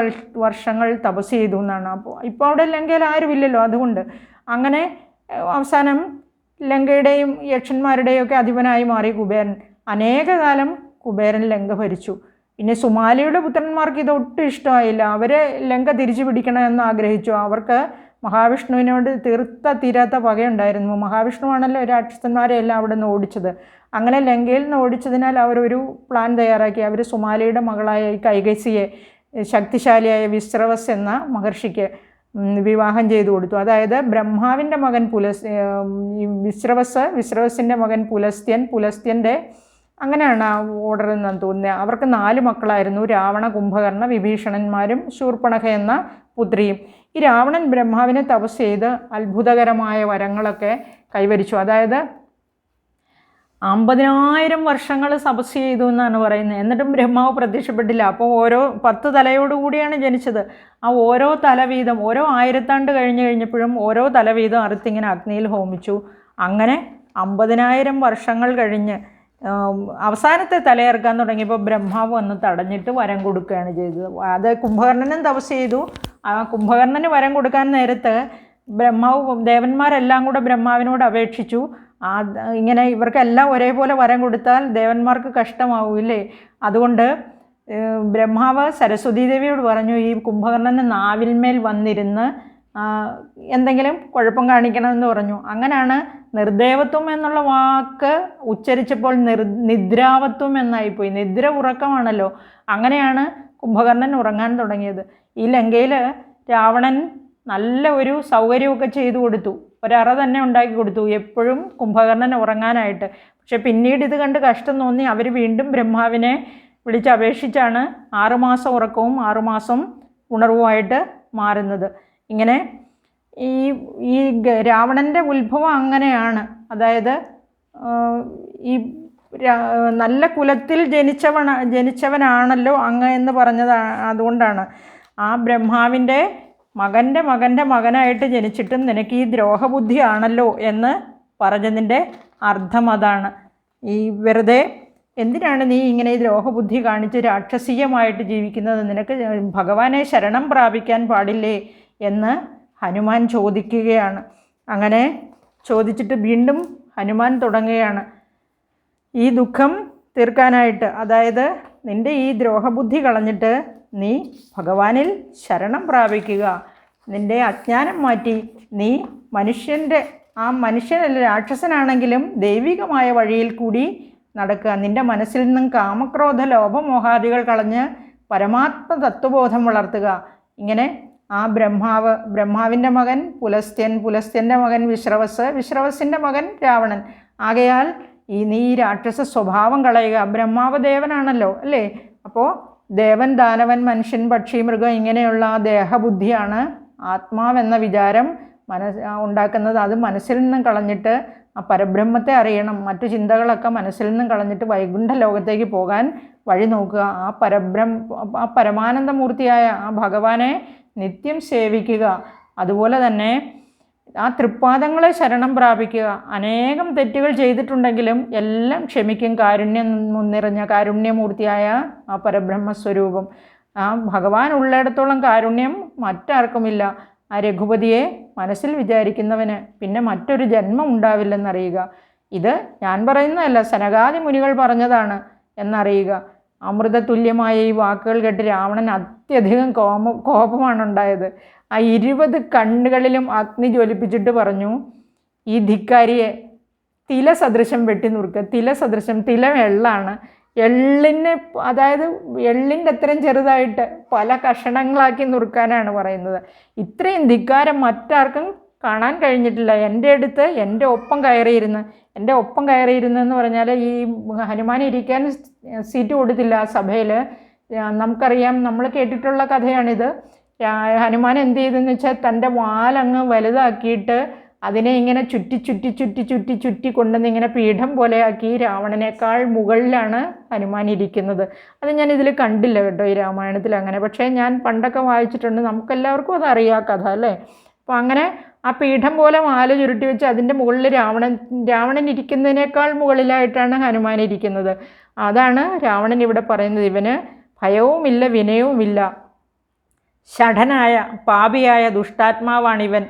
S1: വർഷങ്ങൾ തപസ് ചെയ്തു എന്നാണ്. ഇപ്പോൾ അവിടെ ലങ്കയിൽ ആരുമില്ലല്ലോ, അതുകൊണ്ട് അങ്ങനെ അവസാനം ലങ്കയുടെയും യക്ഷന്മാരുടെയും ഒക്കെ അധിപനായി മാറി കുബേരൻ. അനേകകാലം കുബേരൻ ലങ്ക ഭരിച്ചു. പിന്നെ സുമാലിയുടെ പുത്രന്മാർക്ക് ഇതൊട്ടും ഇഷ്ടമായില്ല. അവരെ ലങ്ക തിരിച്ചു പിടിക്കണമെന്ന് ആഗ്രഹിച്ചു. അവർക്ക് മഹാവിഷ്ണുവിനോട് തീരാത്ത പകയുണ്ടായിരുന്നു. മഹാവിഷ്ണുവാണല്ലോ രാക്ഷസന്മാരെ എല്ലാം അവിടെ നിന്ന് ഓടിച്ചത്. അങ്ങനെ ലങ്കയിൽ നിന്ന് ഓടിച്ചതിനാൽ അവരൊരു പ്ലാൻ തയ്യാറാക്കി. അവർ സുമാലിയുടെ മകളായ കൈകസിയെ ശക്തിശാലിയായ വിശ്രവസ് എന്ന മഹർഷിക്ക് വിവാഹം ചെയ്തു കൊടുത്തു. അതായത് ബ്രഹ്മാവിൻ്റെ മകൻ വിശ്രവസിൻ്റെ മകൻ പുലസ്ത്യൻ്റെ അങ്ങനെയാണ് ആ ഓർഡർ എന്നാണ് തോന്നുന്നത്. അവർക്ക് 4 മക്കളായിരുന്നു, രാവണ, കുംഭകർണ, വിഭീഷണന്മാരും ശൂർപ്പണഖ എന്ന പുത്രിയും. ഈ രാവണൻ ബ്രഹ്മാവിനെ തപസ് ചെയ്ത് അത്ഭുതകരമായ വരങ്ങളൊക്കെ കൈവരിച്ചു. അതായത് 50,000 വർഷങ്ങൾ തപസ് ചെയ്തു എന്നാണ് പറയുന്നത്. എന്നിട്ടും ബ്രഹ്മാവ് പ്രത്യക്ഷപ്പെട്ടില്ല. അപ്പോൾ ഓരോ 10 തലയോടുകൂടിയാണ് ജനിച്ചത്. ആ ഓരോ തല വീതം, ഓരോ 1000 ആണ്ട് കഴിഞ്ഞപ്പോഴും ഓരോ തല വീതം അറുത്തിങ്ങനെ അഗ്നിയിൽ ഹോമിച്ചു. അങ്ങനെ 50,000 വർഷങ്ങൾ കഴിഞ്ഞ് അവസാനത്തെ തലയിറക്കാൻ തുടങ്ങിയപ്പോൾ ബ്രഹ്മാവ് വന്ന് തടഞ്ഞിട്ട് വരം കൊടുക്കുകയാണ് ചെയ്തത്. അത് കുംഭകർണനും തപസ് ചെയ്തു. ആ കുംഭകർണന് വരം കൊടുക്കാൻ നേരത്ത് ദേവന്മാരെല്ലാം കൂടെ ബ്രഹ്മാവിനോട് അപേക്ഷിച്ചു, ഇങ്ങനെ ഇവർക്കെല്ലാം ഒരേപോലെ വരം കൊടുത്താൽ ദേവന്മാർക്ക് കഷ്ടമാവില്ലേ. അതുകൊണ്ട് ബ്രഹ്മാവ് സരസ്വതീദേവിയോട് പറഞ്ഞു, ഈ കുംഭകർണന് നാവിന്മേൽ വന്നിരുന്ന് എന്തെങ്കിലും കുഴപ്പം കാണിക്കണമെന്ന് പറഞ്ഞു. അങ്ങനെയാണ് നിർദേവത്വം എന്നുള്ള വാക്ക് ഉച്ചരിച്ചപ്പോൾ നിദ്രാവത്വം എന്നായിപ്പോയി. നിദ്ര ഉറക്കമാണല്ലോ. അങ്ങനെയാണ് കുംഭകർണൻ ഉറങ്ങാൻ തുടങ്ങിയത്. ഈ ലങ്കയിൽ രാവണൻ നല്ല ഒരു സൗകര്യമൊക്കെ ചെയ്തു കൊടുത്തു, ഒരറ തന്നെ ഉണ്ടാക്കി കൊടുത്തു എപ്പോഴും കുംഭകർണൻ ഉറങ്ങാനായിട്ട്. പക്ഷെ പിന്നീട് ഇത് കണ്ട് കഷ്ടം തോന്നി അവർ വീണ്ടും ബ്രഹ്മാവിനെ വിളിച്ചപേക്ഷിച്ചാണ് 6 മാസം ഉറക്കവും 6 മാസം ഉണർവുമായിട്ട് മാറുന്നത്. ഇങ്ങനെ ഈ രാവണൻ്റെ ഉത്ഭവം അങ്ങനെയാണ്. അതായത് ഈ നല്ല കുലത്തിൽ ജനിച്ചവനാണല്ലോ അങ്ങ് എന്ന് പറഞ്ഞത് അതുകൊണ്ടാണ്. ആ ബ്രഹ്മാവിൻ്റെ മകൻ്റെ മകനായിട്ട് ജനിച്ചിട്ടും നിനക്ക് ഈ ദ്രോഹബുദ്ധിയാണല്ലോ എന്ന് പറഞ്ഞതിൻ്റെ അർത്ഥം അതാണ്. ഈ വെറുതെ എന്തിനാണ് നീ ഇങ്ങനെ ദ്രോഹബുദ്ധി കാണിച്ച് രാക്ഷസീയമായിട്ട് ജീവിക്കുന്നത്? നിനക്ക് ഭഗവാനെ ശരണം പ്രാപിക്കാൻ പാടില്ലേ എന്ന് ഹനുമാൻ ചോദിക്കുകയാണ്. അങ്ങനെ ചോദിച്ചിട്ട് വീണ്ടും ഹനുമാൻ തുടങ്ങുകയാണ് ഈ ദുഃഖം തീർക്കാനായിട്ട്. അതായത് നിൻ്റെ ഈ ദ്രോഹബുദ്ധി കളഞ്ഞിട്ട് നീ ഭഗവാനിൽ ശരണം പ്രാപിക്കുക. നിൻ്റെ അജ്ഞാനം മാറ്റി നീ മനുഷ്യനല്ല രാക്ഷസനാണെങ്കിലും ദൈവികമായ വഴിയിൽ കൂടി നടക്കുക. നിൻ്റെ മനസ്സിൽ നിന്നും കാമക്രോധ ലോഭമോഹാദികൾ കളഞ്ഞ് പരമാത്മ തത്വബോധം വളർത്തുക. ഇങ്ങനെ ആ ബ്രഹ്മാവിൻ്റെ മകൻ പുലസ്ത്യൻ, പുലസ്ത്യൻ്റെ മകൻ വിശ്രവസ്, വിശ്രവസിൻ്റെ മകൻ രാവണൻ. ആകയാൽ നീ രാക്ഷസ സ്വഭാവം കളയുക. ബ്രഹ്മാവ് ദേവനാണല്ലോ അല്ലേ? അപ്പോൾ ദേവൻ, ദാനവൻ, മനുഷ്യൻ, പക്ഷി, മൃഗം ഇങ്ങനെയുള്ള ആ ദേഹബുദ്ധിയാണ് ആത്മാവെന്ന വിചാരം ഉണ്ടാക്കുന്നത്. അത് മനസ്സിൽ നിന്നും കളഞ്ഞിട്ട് ആ പരബ്രഹ്മത്തെ അറിയണം. മറ്റു ചിന്തകളൊക്കെ മനസ്സിൽ നിന്നും കളഞ്ഞിട്ട് വൈകുണ്ഠ ലോകത്തേക്ക് പോകാൻ വഴി നോക്കുക. ആ പരമാനന്ദമൂർത്തിയായ ആ ഭഗവാനെ നിത്യം സേവിക്കുക. അതുപോലെ തന്നെ ആ തൃപ്പാദങ്ങളെ ശരണം പ്രാപിക്കുക. അനേകം തെറ്റുകൾ ചെയ്തിട്ടുണ്ടെങ്കിലും എല്ലാം ക്ഷമിക്കും കാരുണ്യം നിറഞ്ഞ കാരുണ്യമൂർത്തിയായ ആ പരബ്രഹ്മസ്വരൂപം. ആ ഭഗവാൻ ഉള്ളിടത്തോളം കാരുണ്യം മറ്റാർക്കുമില്ല. ആ രഘുപതിയെ മനസ്സിൽ വിചാരിക്കുന്നവന് പിന്നെ മറ്റൊരു ജന്മം ഉണ്ടാവില്ലെന്നറിയുക. ഇത് ഞാൻ പറയുന്നതല്ല, സനകാദി മുനികൾ പറഞ്ഞതാണ് എന്നറിയുക. അമൃതതുല്യമായ ഈ വാക്കുകൾ കേട്ട് രാവണൻ അത്യധികം കോപമാണുണ്ടായത്. ആ 20 കണ്ണുകളിലും അഗ്നി ജ്വലിപ്പിച്ചിട്ട് പറഞ്ഞു, ഈ ധിക്കാരിയെ തില സദൃശം വെട്ടി നുറുക്കുക. തില സദൃശം, തില എള്ളാണ്. അതായത് എള്ളിൻ്റെ അത്രയും ചെറുതായിട്ട് പല കഷണങ്ങളാക്കി നുറുക്കാനാണ് പറയുന്നത്. ഇത്രയും ധിക്കാരം മറ്റാർക്കും കാണാൻ കഴിഞ്ഞിട്ടില്ല. എൻ്റെ ഒപ്പം കയറിയിരുന്ന് എന്ന് പറഞ്ഞാൽ ഈ ഹനുമാൻ ഇരിക്കാൻ സീറ്റ് കൊടുത്തില്ല ആ സഭയിൽ. നമുക്കറിയാം, നമ്മൾ കേട്ടിട്ടുള്ള കഥയാണിത്. ഹനുമാൻ എന്ത് ചെയ്തെന്ന് വെച്ചാൽ തൻ്റെ വാലങ്ങ് വലുതാക്കിയിട്ട് അതിനെ ഇങ്ങനെ ചുറ്റി കൊണ്ടുവന്ന് ഇങ്ങനെ പീഠം പോലെയാക്കി രാവണനേക്കാൾ മുകളിലാണ് ഹനുമാൻ ഇരിക്കുന്നത്. അത് ഞാൻ ഇതിൽ കണ്ടില്ല കേട്ടോ ഈ രാമായണത്തിൽ അങ്ങനെ. പക്ഷേ ഞാൻ പണ്ടൊക്കെ വായിച്ചിട്ടുണ്ട്. നമുക്കെല്ലാവർക്കും അതറിയാം കഥ അല്ലേ? അപ്പോൾ അങ്ങനെ ആ പീഠം പോലെ മാല ചുരുട്ടി വെച്ച് അതിൻ്റെ മുകളിൽ രാവണൻ ഇരിക്കുന്നതിനേക്കാൾ മുകളിലായിട്ടാണ് ഹനുമാൻ ഇരിക്കുന്നത്. അതാണ് രാവണൻ ഇവിടെ പറയുന്നത്. ഇവന് ഭയവുമില്ല വിനയവുമില്ല, ഷഠനായ പാപിയായ ദുഷ്ടാത്മാവാണിവൻ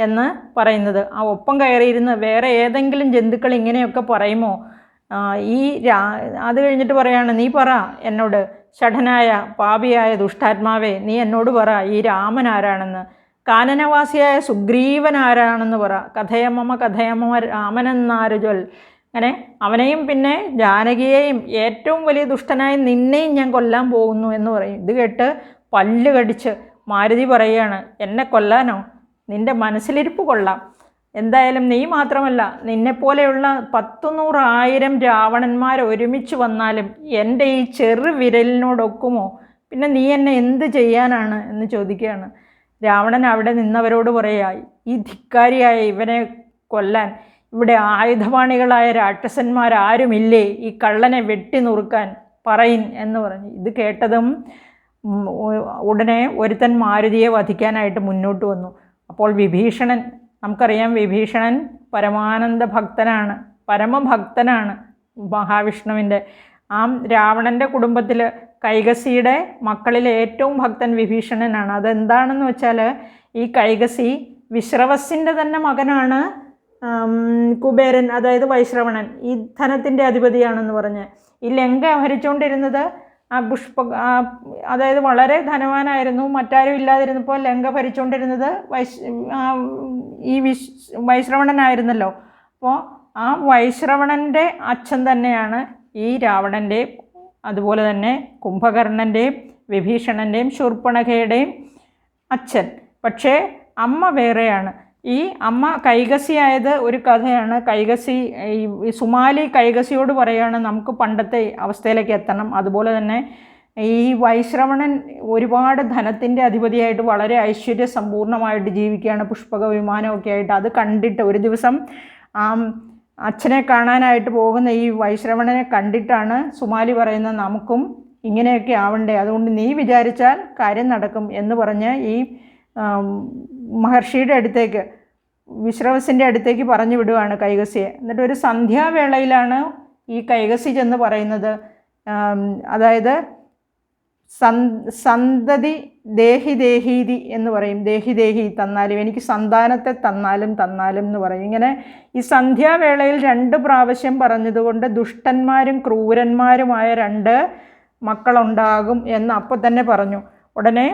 S1: എന്ന് പറയുന്നത്. ആ ഒപ്പം കയറിയിരുന്ന് വേറെ ഏതെങ്കിലും ജന്തുക്കൾ ഇങ്ങനെയൊക്കെ പറയുമോ? അത് കഴിഞ്ഞിട്ട് പറയാണ്, നീ പറ എന്നോട്, ഷഠനായ പാപിയായ ദുഷ്ടാത്മാവേ, നീ എന്നോട് പറ ഈ രാമൻ ആരാണെന്ന്, കാനനവാസിയായ സുഗ്രീവൻ ആരാണെന്ന് പറ. കഥയമമ രാമനെന്നാരുചൊൽ. അങ്ങനെ അവനെയും പിന്നെ ജാനകിയെയും ഏറ്റവും വലിയ ദുഷ്ടനായി നിന്നെയും ഞാൻ കൊല്ലാൻ പോകുന്നു എന്ന് പറയും. ഇത് കേട്ട് പല്ല് കടിച്ച് മാരുതി പറയുകയാണ്, എന്നെ കൊല്ലാനോ? നിൻ്റെ മനസ്സിലിരിപ്പ് കൊള്ളാം. എന്തായാലും നീ മാത്രമല്ല, നിന്നെപ്പോലെയുള്ള 100,000 രാവണന്മാർ ഒരുമിച്ച് വന്നാലും എൻ്റെ ഈ ചെറു വിരലിനോടൊക്കുമോ? പിന്നെ നീ എന്നെ എന്ത് ചെയ്യാനാണ് എന്ന് ചോദിക്കുകയാണ്. രാവണൻ അവിടെ നിന്നവരോട് പറയുക, ഈ ധിക്കാരിയായ ഇവനെ കൊല്ലാൻ ഇവിടെ ആയുധപാണികളായ രാക്ഷസന്മാരാരുമില്ലേ? ഈ കള്ളനെ വെട്ടി നുറുക്കാൻ പറയിൻ എന്ന് പറഞ്ഞു. ഇത് കേട്ടതും ഉടനെ ഒരുത്തൻ മാരുതിയെ വധിക്കാനായിട്ട് മുന്നോട്ട് വന്നു. അപ്പോൾ വിഭീഷണൻ, നമുക്കറിയാം വിഭീഷണൻ പരമാനന്ദ ഭക്തനാണ്, പരമഭക്തനാണ് മഹാവിഷ്ണുവിൻ്റെ. ആ രാവണൻ്റെ കുടുംബത്തിൽ കൈകസിയുടെ മക്കളിൽ ഏറ്റവും ഭക്തൻ വിഭീഷണനാണ്. അതെന്താണെന്ന് വെച്ചാൽ ഈ കൈകസി വിശ്രവസിൻ്റെ തന്നെ മകനാണ്. കുബേരൻ, അതായത് വൈശ്രവണൻ, ഈ ധനത്തിൻ്റെ അധിപതിയാണെന്ന് പറഞ്ഞ് ഈ ലങ്ക ഭരിച്ചുകൊണ്ടിരുന്നത് അതായത് വളരെ ധനവാനായിരുന്നു. മറ്റാരും ഇല്ലാതിരുന്നപ്പോൾ ലങ്ക ഭരിച്ചുകൊണ്ടിരുന്നത് വൈശ്രവണനായിരുന്നല്ലോ. അപ്പോൾ ആ വൈശ്രവണൻ്റെ അച്ഛൻ തന്നെയാണ് ഈ രാവണൻ്റെയും അതുപോലെ തന്നെ കുംഭകർണൻ്റെയും വിഭീഷണൻ്റെയും ശൂർപ്പണഖയുടെയും അച്ഛൻ. പക്ഷേ അമ്മ വേറെയാണ്. ഈ അമ്മ കൈകസിയായത് ഒരു കഥയാണ്. കൈകസി ഈ സുമാലി കൈകസിയോട് പറയുകയാണ്, നമുക്ക് പണ്ടത്തെ അവസ്ഥയിലേക്ക് എത്തണം. അതുപോലെ തന്നെ ഈ വൈശ്രവണൻ ഒരുപാട് ധനത്തിൻ്റെ അധിപതിയായിട്ട് വളരെ ഐശ്വര്യസമ്പൂർണ്ണമായിട്ട് ജീവിക്കുകയാണ്, പുഷ്പക വിമാനമൊക്കെ ആയിട്ട്. അത് കണ്ടിട്ട് ഒരു ദിവസം അച്ഛനെ കാണാനായിട്ട് പോകുന്ന ഈ വൈശ്രവണനെ കണ്ടിട്ടാണ് സുമാലി പറയുന്നത്, നമുക്കും ഇങ്ങനെയൊക്കെ ആവണ്ടേ, അതുകൊണ്ട് നീ വിചാരിച്ചാൽ കാര്യം നടക്കും എന്ന് പറഞ്ഞ് ഈ മഹർഷിയുടെ അടുത്തേക്ക്, വിശ്രവസിൻ്റെ അടുത്തേക്ക് പറഞ്ഞു വിടുവാണ് കൈകസിയെ. എന്നിട്ട് ഒരു സന്ധ്യാവേളയിലാണ് ഈ കൈകസി ചെന്ന് പറയുന്നത്, അതായത് സന്തതി ദേഹി ദേഹീതി എന്ന് പറയും. ദേഹി ദേഹി തന്നാലും, എനിക്ക് സന്താനത്തെ തന്നാലും എന്ന് പറയും. ഇങ്ങനെ ഈ സന്ധ്യാവേളയിൽ 2 പ്രാവശ്യം പറഞ്ഞതുകൊണ്ട് ദുഷ്ടന്മാരും ക്രൂരന്മാരുമായ 2 മക്കളുണ്ടാകും എന്ന് അപ്പോൾ തന്നെ പറഞ്ഞു. ഉടനെ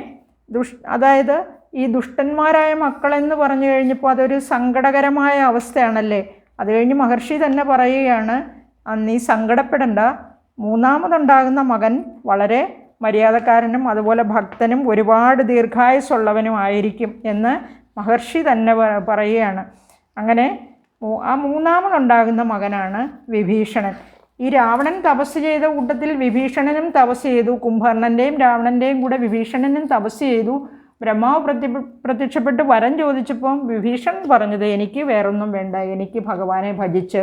S1: അതായത് ഈ ദുഷ്ടന്മാരായ മക്കളെന്ന് പറഞ്ഞു കഴിഞ്ഞപ്പോൾ അതൊരു സങ്കടകരമായ അവസ്ഥയാണല്ലേ. അത് കഴിഞ്ഞ് മഹർഷി തന്നെ പറയുകയാണ്, നീ സങ്കടപ്പെടണ്ട, 3ാമതുണ്ടാകുന്ന മകൻ വളരെ മര്യാദക്കാരനും അതുപോലെ ഭക്തനും ഒരുപാട് ദീർഘായുസ്സുള്ളവനുമായിരിക്കും എന്ന് മഹർഷി തന്നെ പറയുകയാണ്. അങ്ങനെ ആ 3ാമതുണ്ടാകുന്ന മകനാണ് വിഭീഷണൻ. ഈ രാവണൻ തപസ് ചെയ്ത കൂട്ടത്തിൽ വിഭീഷണനും തപസ് ചെയ്തു. കുംഭകർണൻ്റെയും രാവണൻ്റെയും കൂടെ വിഭീഷണനും തപസ് ചെയ്തു. ബ്രഹ്മാവ് പ്രത്യക്ഷപ്പെട്ട് വരം ചോദിച്ചപ്പോൾ വിഭീഷണൻ പറഞ്ഞത്, എനിക്ക് വേറൊന്നും വേണ്ട, എനിക്ക് ഭഗവാനെ ഭജിച്ച്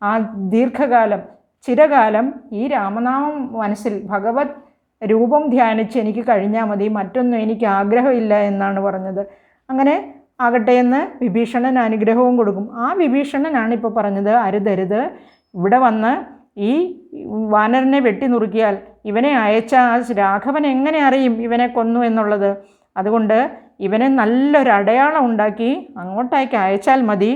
S1: ആ ദീർഘകാലം ചിരകാലം ഈ രാമനാമം മനസ്സിൽ ഭഗവത് രൂപം ധ്യാനിച്ച് എനിക്ക് കഴിഞ്ഞാൽ മതി, മറ്റൊന്നും എനിക്ക് ആഗ്രഹമില്ല എന്നാണ് പറഞ്ഞത്. അങ്ങനെ ആകട്ടെ എന്ന് വിഭീഷണൻ അനുഗ്രഹവും കൊടുക്കും. ആ വിഭീഷണനാണ് ഇപ്പോൾ പറഞ്ഞത്, അരുതരുത്, ഇവിടെ വന്ന് ഈ വാനരനെ വെട്ടി നുറുക്കിയാൽ ഇവനെ അയച്ച ആ രാഘവൻ എങ്ങനെ അറിയും ഇവനെ കൊന്നു എന്നുള്ളത്? അതുകൊണ്ട് ഇവനെ നല്ലൊരു അടയാളം ഉണ്ടാക്കി അങ്ങോട്ടേക്ക് അയച്ചാൽ മതി.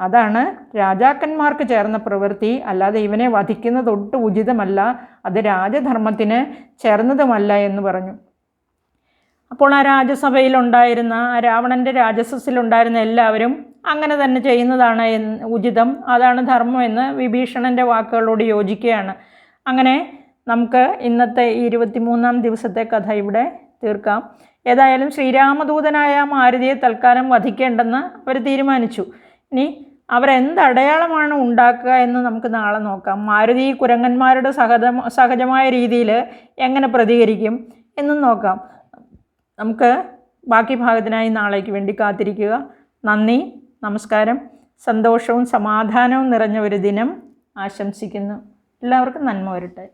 S1: അതാണ് രാജാക്കന്മാർക്ക് ചേർന്ന പ്രവൃത്തി, അല്ലാതെ ഇവനെ വധിക്കുന്നത് ഒട്ടും ഉചിതമല്ല, അത് രാജധർമ്മത്തിന് ചേർന്നതുമല്ല എന്ന് പറഞ്ഞു. അപ്പോൾ ആ രാജസഭയിലുണ്ടായിരുന്ന, ആ രാവണൻ്റെ രാജസസ്സിലുണ്ടായിരുന്ന എല്ലാവരും അങ്ങനെ തന്നെ ചെയ്യുന്നതാണ് ഉചിതം, അതാണ് ധർമ്മം എന്ന് വിഭീഷണൻ്റെ വാക്കുകളോട് യോജിക്കുകയാണ്. അങ്ങനെ നമുക്ക് ഇന്നത്തെ 23ാം ദിവസത്തെ കഥ ഇവിടെ തീർക്കാം. ഏതായാലും ശ്രീരാമദൂതനായ മാരുതിയെ തൽക്കാലം വധിക്കേണ്ടെന്ന് അവർ തീരുമാനിച്ചു. ഇനി അവരെന്തടയാളമാണ് ഉണ്ടാക്കുക എന്ന് നമുക്ക് നാളെ നോക്കാം. മാരുതി കുരങ്ങന്മാരുടെ സഹജമായ രീതിയിൽ എങ്ങനെ പ്രതികരിക്കും എന്നും നോക്കാം. നമുക്ക് ബാക്കി ഭാഗത്തിനായി നാളേക്ക് വേണ്ടി കാത്തിരിക്കുക. നന്ദി, നമസ്കാരം. സന്തോഷവും സമാധാനവും നിറഞ്ഞ ഒരു ദിനം ആശംസിക്കുന്നു. എല്ലാവർക്കും നന്മ വരട്ടെ.